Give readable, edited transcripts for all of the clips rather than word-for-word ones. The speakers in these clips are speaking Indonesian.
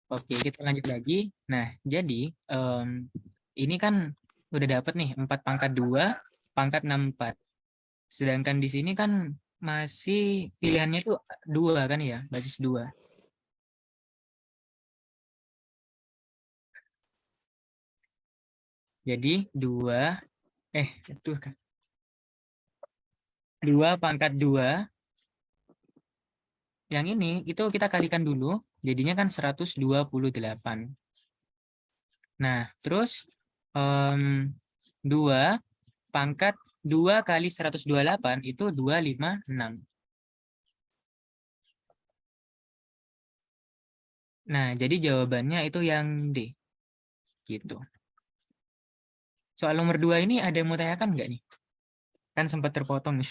Oke, kita lanjut lagi. Nah, jadi ini kan udah dapat nih 4 pangkat 2, pangkat 64. Sedangkan di sini kan masih pilihannya tuh 2 kan ya, basis 2. Jadi 2, itu kan 2 pangkat 2. Yang ini itu kita kalikan dulu, jadinya kan 128. Nah, terus 2 pangkat 2 kali 128 itu 256. Nah, jadi jawabannya itu yang D. Gitu. Soal nomor 2 ini ada yang mau tanyakan nggak nih? Kan sempat terpotong nih.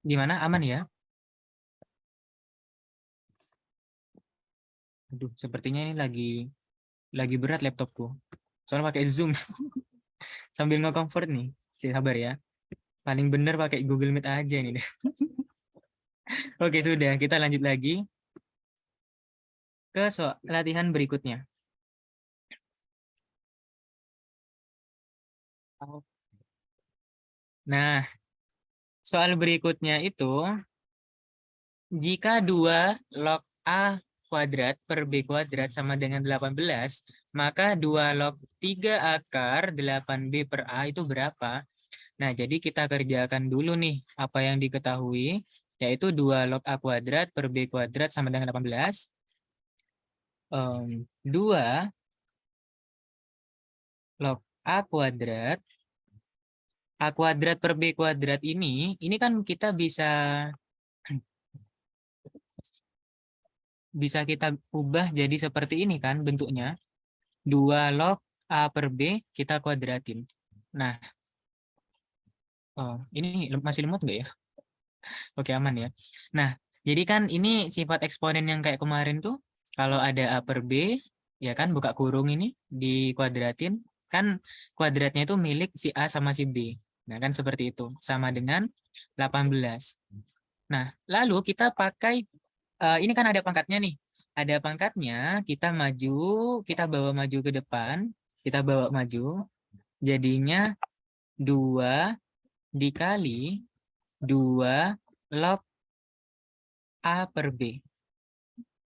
Gimana? Aman ya? Aduh, sepertinya ini lagi berat laptopku. Soalnya pakai Zoom sambil nge-comfort nih. Sabar ya. Paling bener pakai Google Meet aja nih. Oke, sudah. Kita lanjut lagi ke soal latihan berikutnya. Nah, soal berikutnya itu jika 2 log A kuadrat per B kuadrat sama dengan 18, maka 2 log 3 akar 8B per A itu berapa? Nah, jadi kita kerjakan dulu nih apa yang diketahui, yaitu 2 log A kuadrat per B kuadrat sama dengan 18. 2 log A kuadrat per B kuadrat ini kan kita bisa kita ubah jadi seperti ini kan bentuknya. 2 log A per B kita kuadratin. Nah, ini masih lemot nggak ya? Oke, aman ya. Nah, jadi kan ini sifat eksponen yang kayak kemarin tuh, kalau ada A per B, ya kan buka kurung ini dikuadratin, kan kuadratnya itu milik si A sama si B. Nah, kan seperti itu. Sama dengan 18. Nah, lalu kita pakai, ini kan ada pangkatnya nih. Ada pangkatnya, kita bawa maju ke depan, kita bawa maju, jadinya 2 dikali 2 log A per B.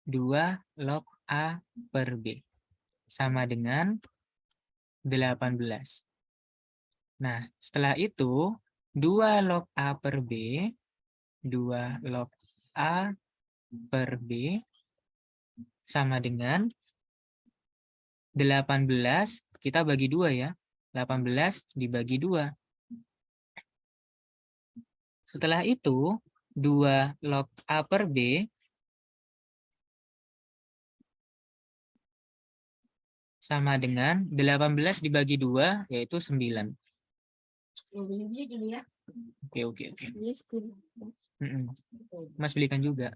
2 log A per B. Sama dengan 18. Nah, setelah itu 2 log A per B, 2 log A per B sama dengan 18, kita bagi 2 ya. 18 dibagi 2. Setelah itu 2 log A per B sama dengan 18 dibagi 2, yaitu 9. Oke. Mas belikan juga.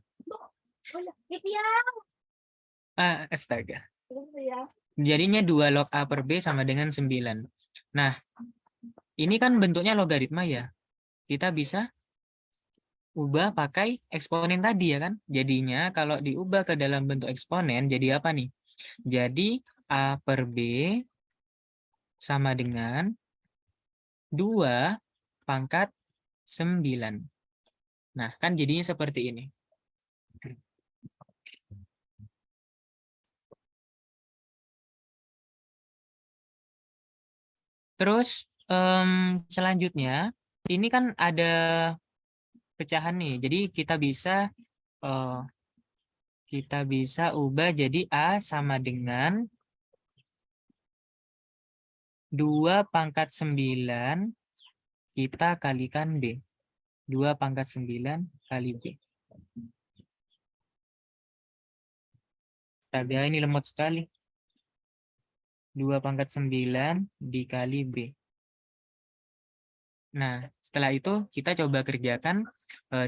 Astaga. Jadinya 2 log A per B sama dengan 9. Nah, ini kan bentuknya logaritma ya. Kita bisa ubah pakai eksponen tadi ya kan. Jadinya kalau diubah ke dalam bentuk eksponen, jadi apa nih? Jadi A per B sama dengan 2 pangkat 9. Nah, kan jadinya seperti ini. Terus selanjutnya, ini kan ada pecahan nih. Jadi eh, kita bisa ubah jadi A sama dengan 2 pangkat 9 kita kalikan B. 2 pangkat 9 kali B. Astaga, ini lemot sekali. 2 pangkat 9 dikali B. Nah, setelah itu kita coba kerjakan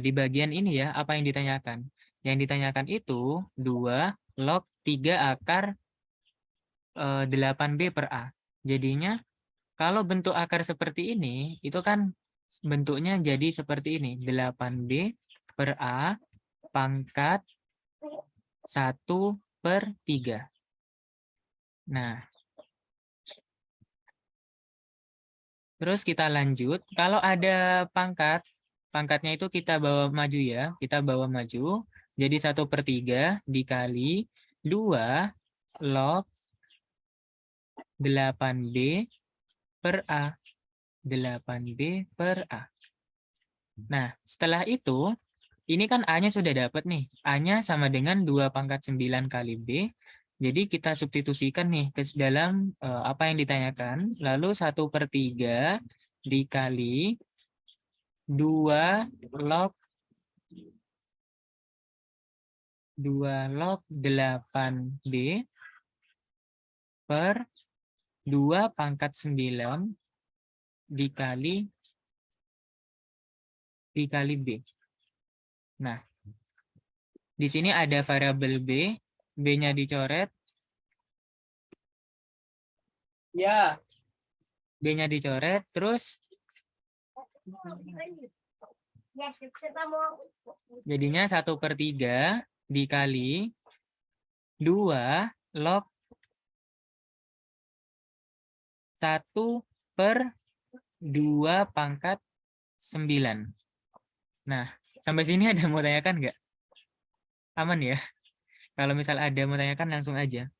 di bagian ini ya, apa yang ditanyakan. Yang ditanyakan itu 2 log 3 akar 8B per A. Jadinya kalau bentuk akar seperti ini, itu kan bentuknya jadi seperti ini. 8B per A pangkat 1/3. Nah, terus kita lanjut. Kalau ada pangkatnya itu kita bawa maju ya. Kita bawa maju. Jadi 1/3 dikali 2 log 8B per A. 8B per A. Nah, setelah itu, ini kan A-nya sudah dapat nih. A-nya sama dengan 2 pangkat 9 kali B. Jadi kita substitusikan nih ke dalam apa yang ditanyakan. Lalu 1/3 dikali 2 log 8B per 2 pangkat 9 dikali B. Nah, di sini ada variabel B, B-nya dicoret. Ya, B-nya dicoret, terus jadinya 1/3 dikali 2 log 1/2 pangkat 9. Nah, sampai sini ada mau tanyakan nggak? Aman ya? Kalau misal ada mau tanyakan langsung aja.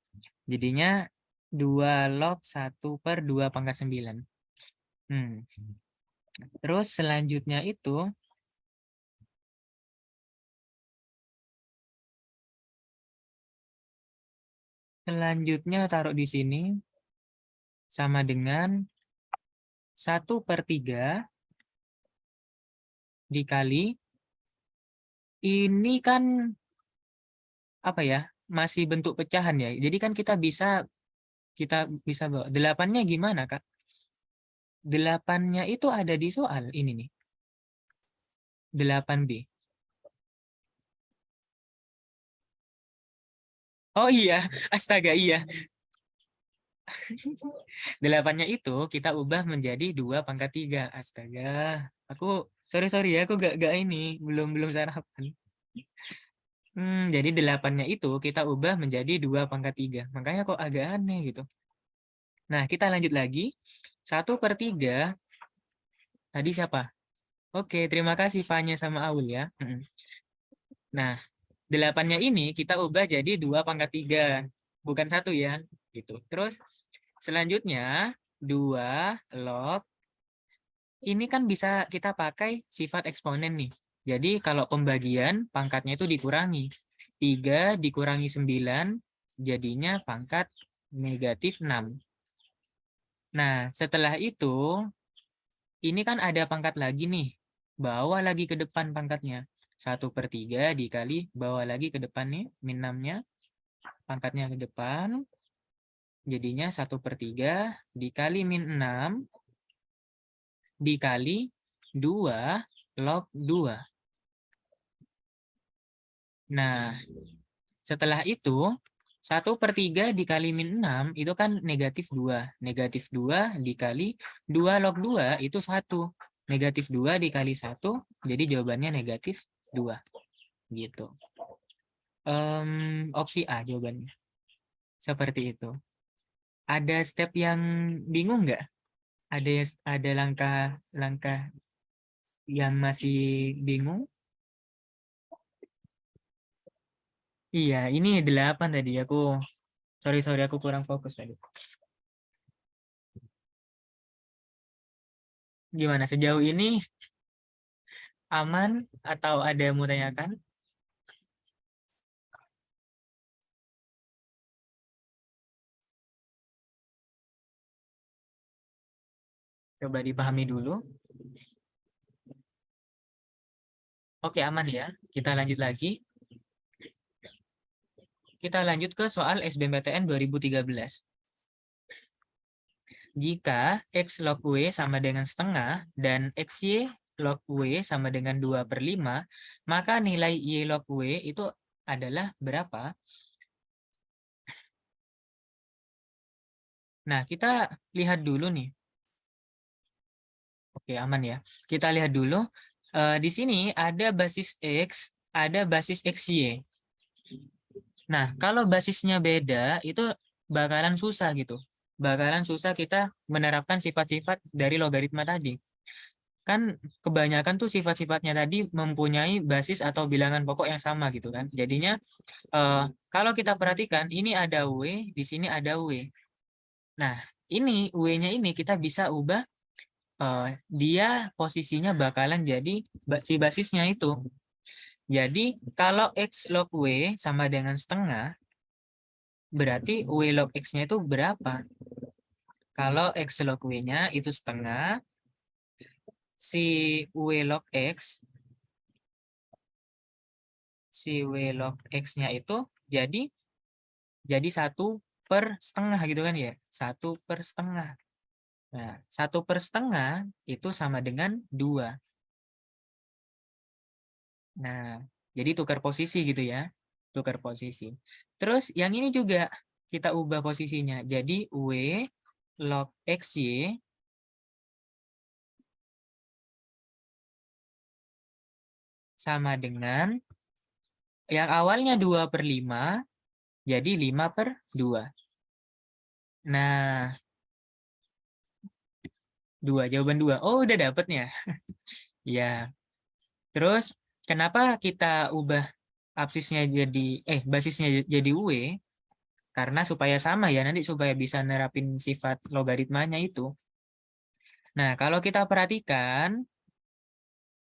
Jadinya 2 log 1/2 pangkat 9. Terus selanjutnya itu taruh di sini sama dengan 1/3 dikali ini kan apa ya? Masih bentuk pecahan ya. Jadi kan kita bisa bawa 8-nya gimana, Kak? 8-nya itu ada di soal ini nih. 8B. Oh iya, astaga iya. 8-nya itu kita ubah menjadi 2 pangkat 3. Astaga. Aku sorry ya, aku gak ini, belum sarapan. Jadi 8-nya itu kita ubah menjadi 2 pangkat 3. Makanya kok agak aneh gitu. Nah, kita lanjut lagi. 1/3 tadi siapa? Oke, terima kasih Fanya sama Aul ya. Nah, 8-nya ini kita ubah jadi 2 pangkat 3. Bukan 1 ya. Gitu. Terus selanjutnya 2 log. Ini kan bisa kita pakai sifat eksponen nih. Jadi kalau pembagian pangkatnya itu dikurangi. 3 dikurangi 9 jadinya pangkat -6. Nah, setelah itu ini kan ada pangkat lagi nih. Bawa lagi ke depan pangkatnya. 1/3 dikali bawa lagi ke depan nih, -6-nya. Pangkatnya ke depan. Jadinya 1/3 dikali -6 dikali 2 log 2. Nah, setelah itu 1/3 dikali -6 itu kan -2. -2 dikali 2 log 2 itu 1. -2 dikali 1, jadi jawabannya -2. Gitu. Opsi A jawabannya. Seperti itu. Ada step yang bingung nggak? Ada langkah-langkah yang masih bingung? Iya, ini 8 tadi. Sorry, aku kurang fokus tadi. Gimana sejauh ini aman atau ada yang mau tanyakan? Coba dipahami dulu. Oke, aman ya. Kita lanjut lagi. Kita lanjut ke soal SBMPTN 2013. Jika X log W sama dengan setengah dan XY log W sama dengan 2/5, maka nilai Y log W itu adalah berapa? Nah, kita lihat dulu nih. Oke, aman ya. Kita lihat dulu. Di sini ada basis X, ada basis XY. Nah, kalau basisnya beda, itu bakalan susah gitu. Bakalan susah kita menerapkan sifat-sifat dari logaritma tadi. Kan kebanyakan tuh sifat-sifatnya tadi mempunyai basis atau bilangan pokok yang sama gitu kan. Jadinya kalau kita perhatikan, ini ada W, di sini ada W. Nah, ini W-nya ini kita bisa ubah, dia posisinya bakalan jadi si basisnya itu. Jadi kalau X log W sama dengan setengah, berarti W log X-nya itu berapa? Kalau X log W-nya itu setengah, si W log X, si W log X-nya itu jadi 1/2 gitu kan ya, 1/2. Nah, 1/2 itu sama dengan 2. Nah, jadi tukar posisi gitu ya. Tukar posisi. Terus yang ini juga kita ubah posisinya. Jadi W log XY sama dengan yang awalnya 2/5 jadi 5/2. Nah, 2, jawaban 2. Oh, udah dapetnya. Ya. Terus kenapa kita ubah basisnya jadi W? Karena supaya sama ya, nanti supaya bisa nerapin sifat logaritmanya itu. Nah, kalau kita perhatikan,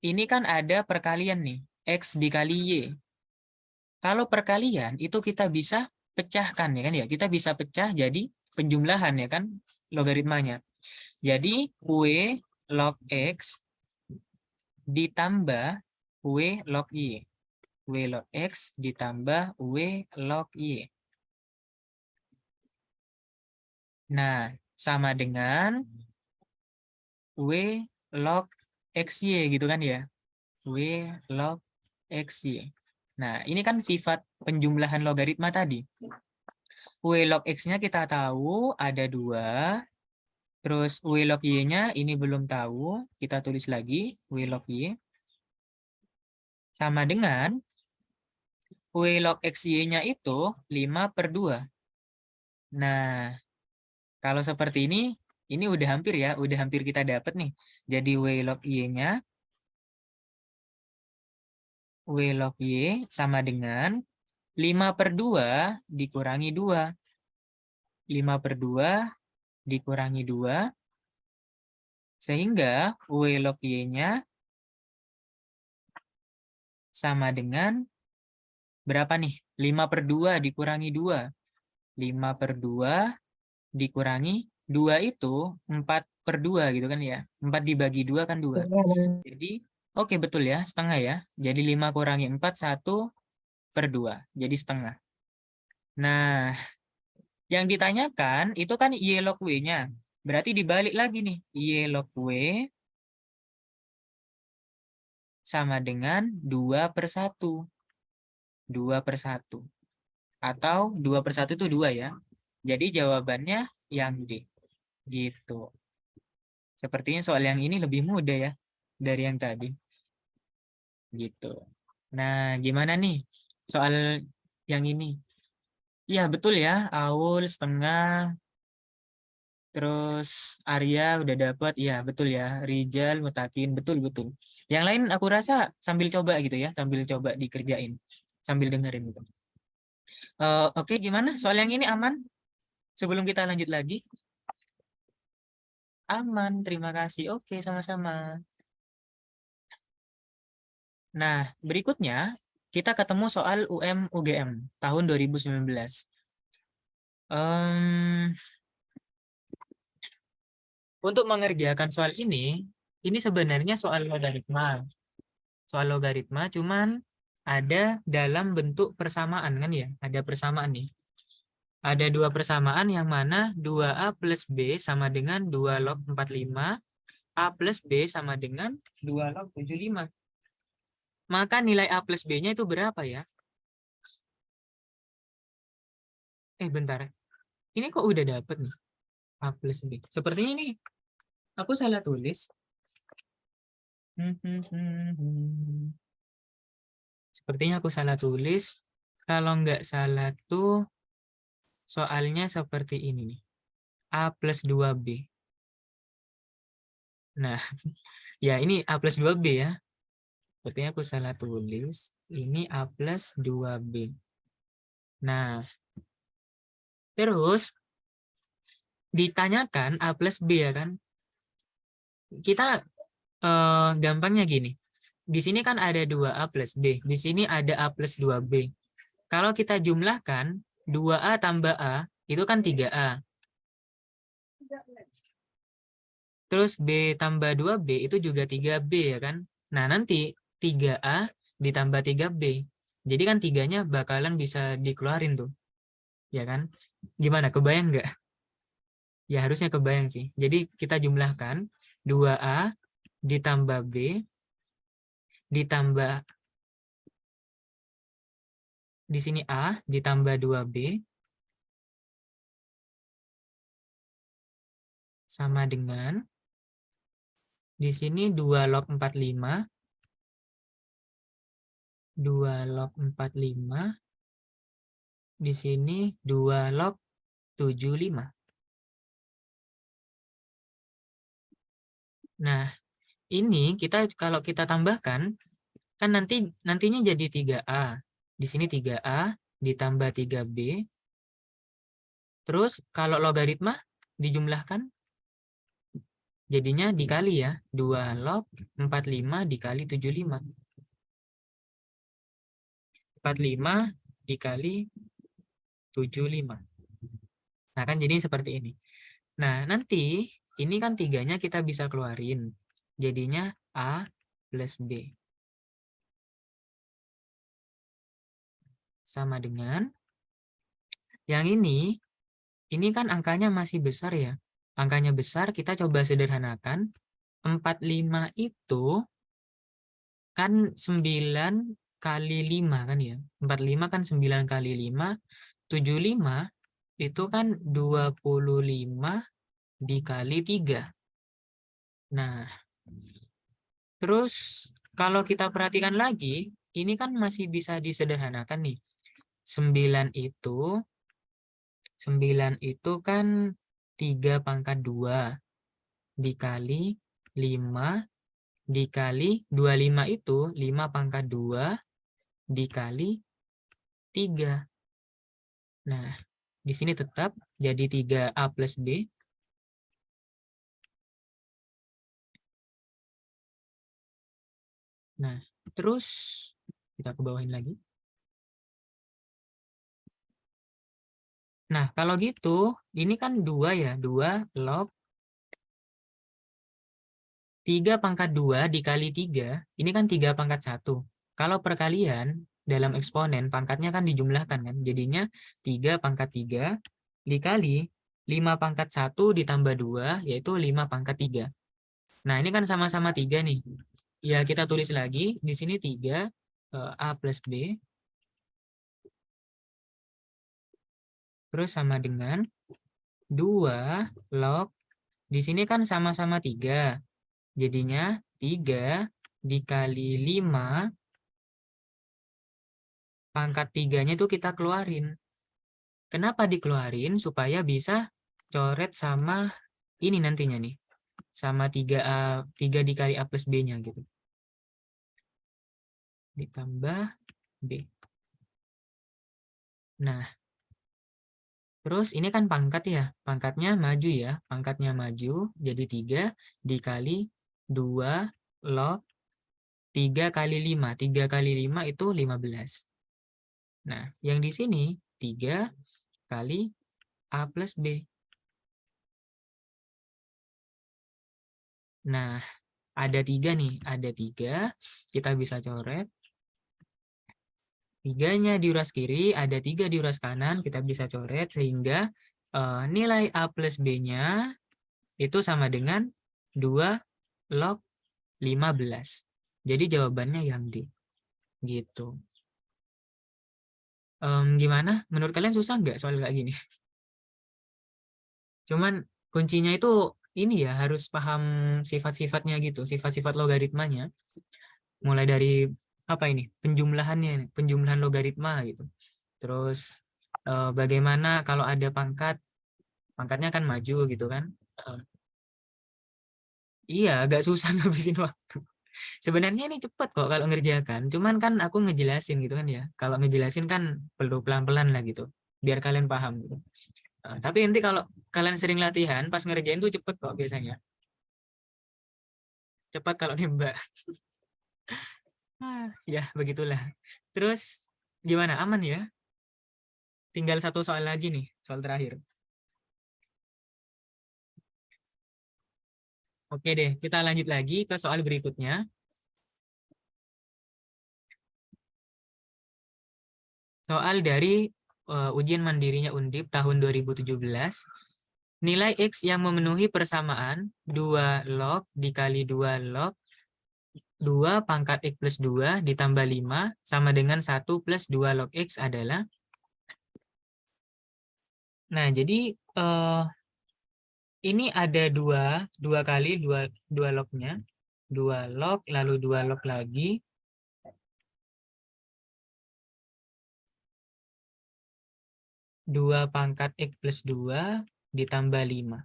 ini kan ada perkalian nih, X dikali Y. Kalau perkalian, itu kita bisa pecahkan ya kan ya, kita bisa pecah jadi penjumlahan ya kan, logaritmanya. Jadi, W log X ditambah W log Y. W log X ditambah W log Y. Nah, sama dengan W log XY gitu kan ya. W log XY. Nah, ini kan sifat penjumlahan logaritma tadi. W log X-nya kita tahu ada 2. Terus W log Y-nya ini belum tahu. Kita tulis lagi W log Y. Sama dengan W log XY-nya itu 5/2. Nah, kalau seperti ini udah hampir ya. Udah hampir kita dapat nih. Jadi W log Y-nya W log Y sama dengan 5/2 dikurangi 2. 5/2 dikurangi 2. Sehingga W log Y-nya sama dengan berapa nih? 5/2 dikurangi 2. 5/2 dikurangi 2 itu 4/2 gitu kan ya. 4 dibagi 2 kan 2. Jadi, oke betul ya, setengah ya. Jadi 5 kurangi 4, 1/2. Jadi setengah. Nah, yang ditanyakan itu kan Y log W-nya. Berarti dibalik lagi nih. Y log W sama dengan 2/1. 2/1. Atau 2/1 itu 2 ya. Jadi jawabannya yang D. Gitu. Sepertinya soal yang ini lebih mudah ya dari yang tadi. Gitu. Nah, gimana nih soal yang ini? Iya, betul ya. Aul setengah. Terus Arya udah dapat. Iya, betul ya. Rijal, Mutakin. Betul-betul. Yang lain aku rasa sambil coba gitu ya. Sambil coba dikerjain. Sambil dengerin gitu. Oke, gimana? Soal yang ini aman? Sebelum kita lanjut lagi. Aman, terima kasih. Oke, sama-sama. Nah, berikutnya kita ketemu soal UM-UGM tahun 2019. Untuk mengerjakan soal ini sebenarnya soal logaritma. Soal logaritma cuman ada dalam bentuk persamaan kan ya. Ada persamaan nih. Ada 2 persamaan yang mana 2A plus B sama dengan 2 log 45, A plus B sama dengan 2 log 75. Maka nilai A plus B-nya itu berapa ya? Bentar. Ini kok udah dapet nih? A plus B. Sepertinya ini aku salah tulis. Sepertinya aku salah tulis. Kalau nggak salah tuh soalnya seperti ini nih. A plus 2B. Nah, ya ini A plus 2B ya. Sepertinya aku salah tulis. Ini A plus 2B. Nah, terus ditanyakan A plus B ya kan. Kita gampangnya gini. Di sini kan ada 2A plus B. Di sini ada A plus 2B. Kalau kita jumlahkan 2A tambah A, itu kan 3A. Terus B tambah 2B itu juga 3B ya kan. Nah nanti 3A ditambah 3B. Jadi kan 3-nya bakalan bisa dikeluarin tuh. Ya kan. Gimana, kebayang nggak? Ya harusnya kebayang sih. Jadi kita jumlahkan 2A ditambah B ditambah di sini A ditambah 2B sama dengan di sini 2 log 45 2 log 45 di sini 2 log 75. Nah, ini kita kalau kita tambahkan kan nantinya jadi 3A. Di sini 3A ditambah 3B. Terus kalau logaritma dijumlahkan jadinya dikali ya. 2 log 45 dikali 75. 45 dikali 75. Nah, kan jadi seperti ini. Nah, nanti ini kan 3-nya kita bisa keluarin. Jadinya A plus B. Sama dengan yang ini kan angkanya masih besar ya. Angkanya besar, kita coba sederhanakan. 45 itu kan 9 kali 5 kan ya. 45 kan 9 kali 5. 75 itu kan 25 dikali 3. Nah, terus kalau kita perhatikan lagi, ini kan masih bisa disederhanakan nih. 9 itu kan 3 pangkat 2 dikali 5 dikali 25 itu 5 pangkat 2 dikali 3. Nah, di sini tetap jadi 3A plus B. Nah, terus kita ke bawahin lagi. Nah, kalau gitu, ini kan 2 ya, 2 log 3 pangkat 2 dikali 3, ini kan 3 pangkat 1. Kalau perkalian, dalam eksponen, pangkatnya kan dijumlahkan kan, jadinya 3 pangkat 3 dikali 5 pangkat 1 ditambah 2, yaitu 5 pangkat 3. Nah, ini kan sama-sama 3 nih. Ya, kita tulis lagi, di sini 3, A plus B, terus sama dengan 2 log, di sini kan sama-sama 3, jadinya 3 dikali 5, pangkat 3-nya itu kita keluarin. Kenapa dikeluarin? Supaya bisa coret sama ini nantinya nih. Sama 3 dikali A plus B-nya gitu. Ditambah B. Nah, terus ini kan pangkat ya. Pangkatnya maju ya. Pangkatnya maju jadi 3 dikali 2 log 3 kali 5. 3 kali 5 itu 15. Nah, yang di sini 3 kali A plus B. Nah, ada 3 nih. Ada 3. Kita bisa coret. 3-nya diuras kiri, ada 3 diuras kanan, kita bisa coret sehingga nilai A plus B-nya itu sama dengan 2 log 15. Jadi jawabannya yang D. Gitu. Gimana? Menurut kalian susah nggak soal kayak gini? Cuman kuncinya itu ini ya, harus paham sifat-sifatnya gitu, sifat-sifat logaritmanya. Mulai dari apa ini? Penjumlahannya, penjumlahan logaritma gitu. Terus bagaimana kalau ada pangkat, pangkatnya akan maju gitu kan. Eh, iya, agak susah ngabisin waktu. Sebenarnya ini cepat kok kalau ngerjakan. Cuman kan aku ngejelasin gitu kan ya. Kalau ngejelasin kan perlu pelan-pelan lah gitu. Biar kalian paham gitu. Tapi nanti kalau kalian sering latihan, pas ngerjain tuh cepet kok biasanya. Cepat kalau nembak. Ya, begitulah. Terus gimana? Aman ya? Tinggal satu soal lagi nih, soal terakhir. Oke deh, kita lanjut lagi ke soal berikutnya. Soal dari ujian mandirinya Undip tahun 2017. Nilai X yang memenuhi persamaan 2 log dikali 2 log 2 pangkat X plus 2 ditambah 5 sama dengan 1 plus 2 log X adalah. Nah, jadi ini ada dua kali dua lognya. 2 log, lalu 2 log lagi. Dua pangkat X plus 2 ditambah 5.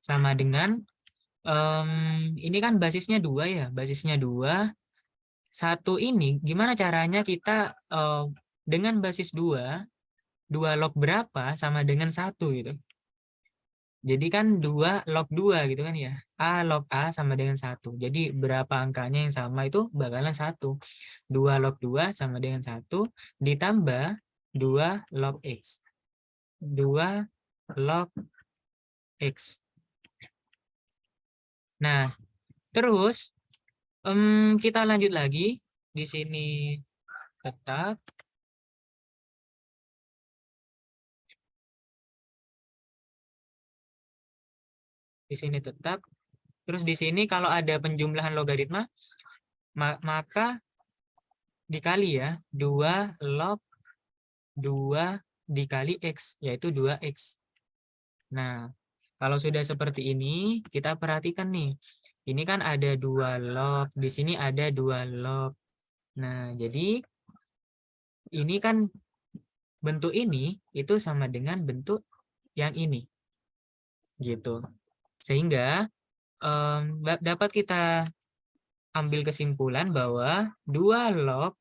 Sama dengan, ini kan basisnya 2 ya. Basisnya 2. Satu ini, gimana caranya kita dengan basis 2 log berapa sama dengan 1 gitu. Jadi kan 2 log 2 gitu kan ya. A log A sama dengan 1. Jadi berapa angkanya yang sama itu bakalan 1. 2 log 2 sama dengan 1 ditambah 2 log X. 2 log X. Nah, terus kita lanjut lagi. Di sini tetap. Di sini tetap. Terus di sini kalau ada penjumlahan logaritma, maka dikali ya. 2 log 2 dikali X, yaitu 2X. Nah, kalau sudah seperti ini, kita perhatikan nih. Ini kan ada 2 log, di sini ada 2 log. Nah, jadi ini kan bentuk ini itu sama dengan bentuk yang ini. Gitu. Sehingga dapat kita ambil kesimpulan bahwa 2 log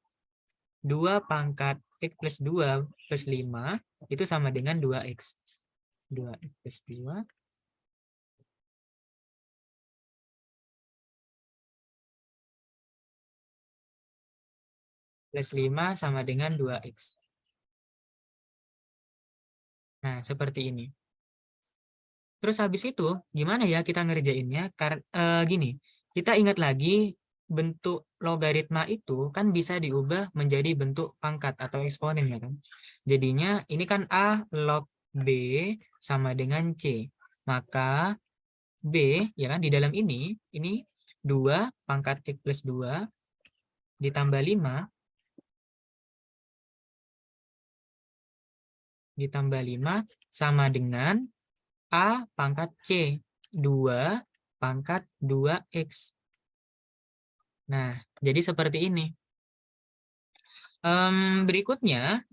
2 pangkat X plus 2 plus 5 itu sama dengan 2X. 2X plus 2 plus 5 sama dengan 2X. Nah, seperti ini. Terus habis itu, gimana ya kita ngerjainnya? Gini, kita ingat lagi bentuk logaritma itu kan bisa diubah menjadi bentuk pangkat atau eksponen ya kan. Jadinya ini kan A log B sama dengan C. Maka B ya kan di dalam ini 2 pangkat X plus 2 ditambah 5 sama dengan A pangkat C, 2 pangkat 2X. Nah, jadi seperti ini. Berikutnya,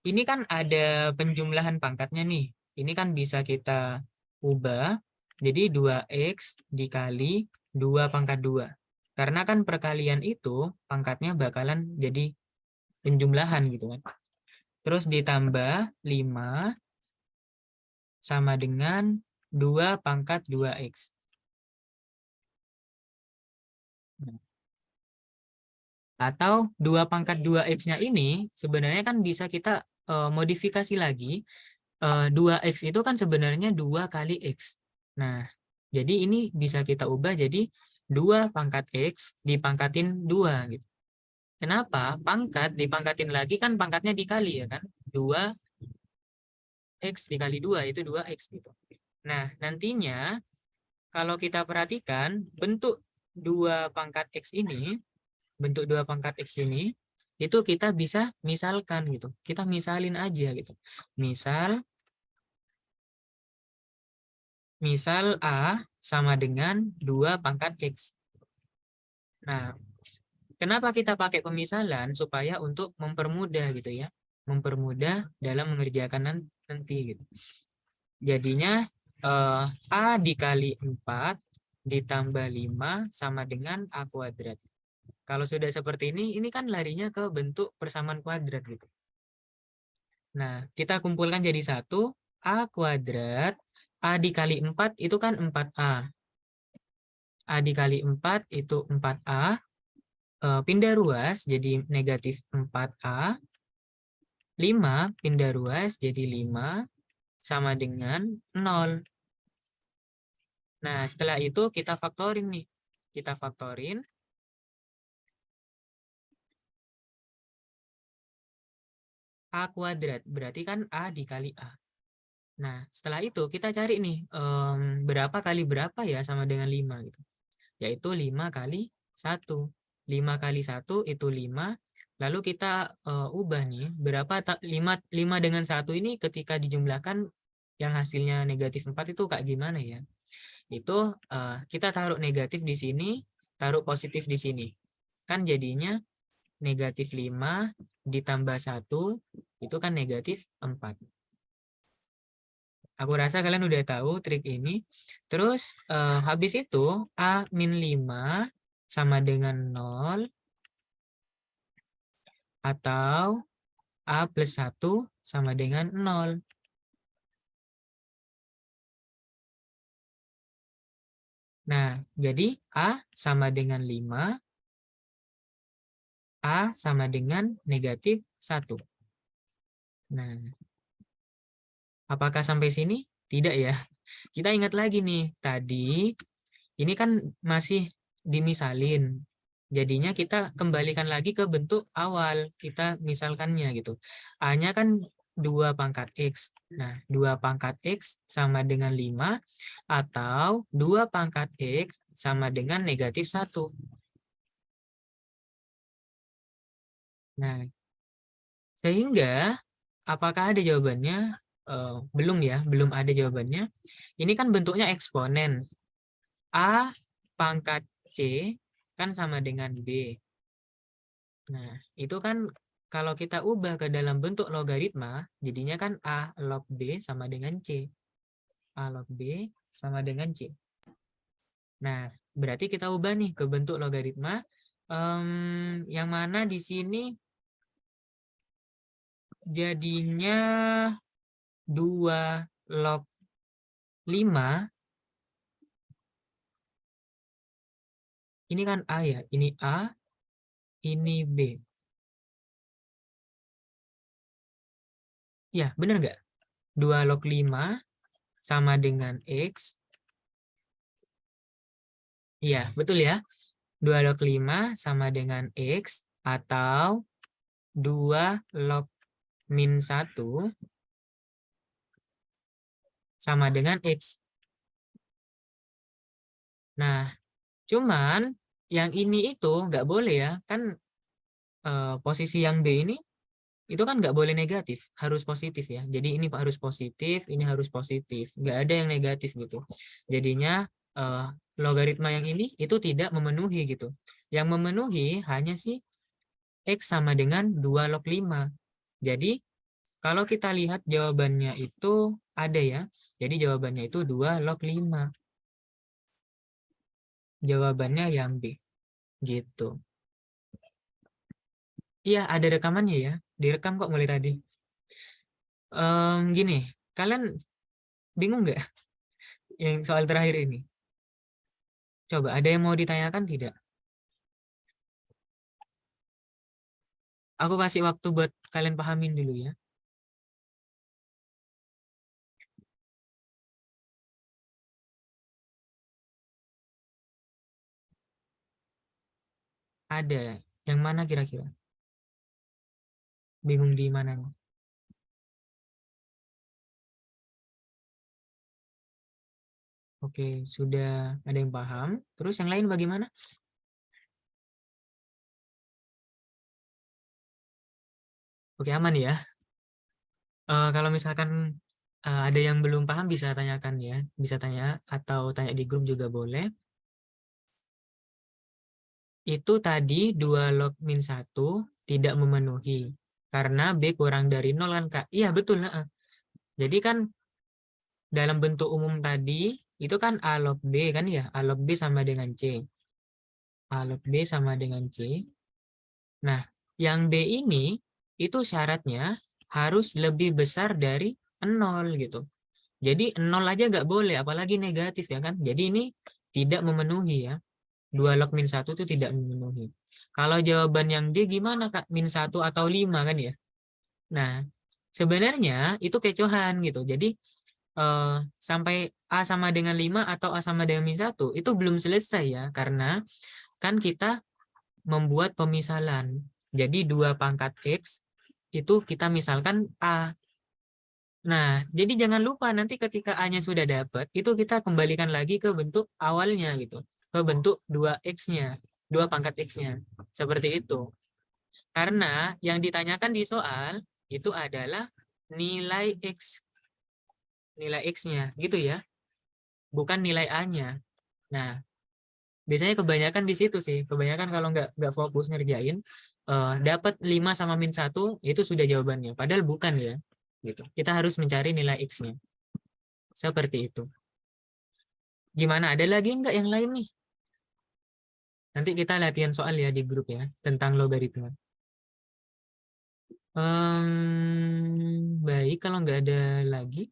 ini kan ada penjumlahan pangkatnya nih. Ini kan bisa kita ubah jadi 2X dikali 2 pangkat 2. Karena kan perkalian itu pangkatnya bakalan jadi penjumlahan gitu kan. Terus ditambah 5 sama dengan 2 pangkat 2X. Atau 2 pangkat 2X-nya ini sebenarnya kan bisa kita modifikasi lagi. 2X itu kan sebenarnya 2 kali X. Nah, jadi ini bisa kita ubah jadi 2 pangkat X dipangkatin 2 gitu. Kenapa? Pangkat dipangkatin lagi kan pangkatnya dikali ya kan. 2X dikali 2 itu 2X gitu. Nah, nantinya kalau kita perhatikan bentuk 2 pangkat X ini, bentuk 2 pangkat X ini itu kita bisa misalkan gitu. Kita misalin aja gitu. Misal A sama dengan 2 pangkat X. Nah, kenapa kita pakai pemisalan? Supaya untuk mempermudah gitu ya. Mempermudah dalam mengerjakan nanti gitu. Jadinya A dikali 4 ditambah 5 sama dengan A kuadrat. Kalau sudah seperti ini kan larinya ke bentuk persamaan kuadrat gitu. Nah, kita kumpulkan jadi satu. A kuadrat, A dikali 4 itu kan 4A. A dikali 4 itu 4A. Pindah ruas jadi negatif 4A. 5 pindah ruas jadi 5 sama dengan 0. Nah, setelah itu kita faktorin nih. Kita faktorin. A kuadrat, berarti kan A dikali A. Nah, setelah itu kita cari nih, berapa kali berapa ya sama dengan 5 gitu. Yaitu 5 kali 1. 5 kali 1 itu 5. Lalu kita ubah nih, berapa 5 dengan 1 ini ketika dijumlahkan yang hasilnya negatif 4 itu kayak gimana ya? Itu kita taruh negatif di sini, taruh positif di sini. Kan jadinya negatif 5 ditambah 1 itu kan negatif 4. Aku rasa kalian udah tahu trik ini. Terus habis itu A min 5 sama dengan 0 atau A plus 1 sama dengan 0. Nah, jadi A sama dengan 5, A sama dengan negatif 1. Nah, apakah sampai sini? Tidak ya. Kita ingat lagi nih, tadi ini kan masih dimisalin. Jadinya kita kembalikan lagi ke bentuk awal. Kita misalkannya gitu. A-nya kan 2 pangkat X. Nah, 2 pangkat X sama dengan 5 atau 2 pangkat X sama dengan negatif 1. Nah, sehingga apakah ada jawabannya? Belum ya, belum ada jawabannya. Ini kan bentuknya eksponen. A pangkat C kan sama dengan B. Nah, itu kan kalau kita ubah ke dalam bentuk logaritma, jadinya kan A log B sama dengan C. A log B sama dengan C. Nah, berarti kita ubah nih ke bentuk logaritma. Yang mana di sini jadinya 2 log 5. Ini kan A ya, ini A, ini B. Ya, bener nggak? 2 log 5 sama dengan X. Iya, betul ya. 2 log 5 sama dengan X atau 2 log min 1 sama dengan X. Nah, cuman yang ini itu nggak boleh ya. Kan posisi yang B ini itu kan nggak boleh negatif, harus positif ya. Jadi ini harus positif, ini harus positif. Nggak ada yang negatif gitu. Jadinya logaritma yang ini itu tidak memenuhi gitu. Yang memenuhi hanya si X sama dengan 2 log 5. Jadi kalau kita lihat jawabannya itu ada ya. Jadi jawabannya itu 2 log 5. Jawabannya yang B. Gitu. Iya, ada rekamannya ya. Direkam kok mulai tadi. Gini, kalian bingung nggak yang soal terakhir ini? Coba, ada yang mau ditanyakan tidak? Aku kasih waktu buat kalian pahamin dulu ya. Ada. Yang mana kira-kira? Bingung di mana? Oke, sudah ada yang paham. Terus yang lain bagaimana? Oke, aman ya. Kalau misalkan ada yang belum paham bisa tanyakan ya, bisa tanya atau tanya di grup juga boleh. Itu tadi 2 log min 1 tidak memenuhi karena B kurang dari 0 kan Kak? Iya betul. Jadi kan dalam bentuk umum tadi itu kan A log B kan ya, A log B sama dengan C. A log B sama dengan C. Nah, yang B ini itu syaratnya harus lebih besar dari 0 gitu. Jadi 0 aja nggak boleh, apalagi negatif ya kan. Jadi ini tidak memenuhi ya. 2 log min 1 itu tidak memenuhi. Kalau jawaban yang D gimana Kak? Min 1 atau 5 kan ya? Nah, sebenarnya itu kecohan gitu. Jadi sampai A sama dengan 5 atau A sama dengan min 1 itu belum selesai ya. Karena kan kita membuat pemisalan. Jadi 2 pangkat X itu kita misalkan A. Nah, jadi jangan lupa nanti ketika A-nya sudah dapat, itu kita kembalikan lagi ke bentuk awalnya gitu. Ke bentuk 2X-nya, 2 pangkat X-nya. Seperti itu. Karena yang ditanyakan di soal itu adalah nilai X. Nilai X-nya gitu ya. Bukan nilai A-nya. Nah, biasanya kebanyakan di situ sih. Kebanyakan kalau nggak fokus ngerjain, dapat 5 sama min 1 itu sudah jawabannya. Padahal bukan ya. Gitu. Kita harus mencari nilai X-nya. Seperti itu. Gimana? Ada lagi nggak yang lain nih? Nanti kita latihan soal ya di grup ya tentang logaritma. Baik, kalau nggak ada lagi.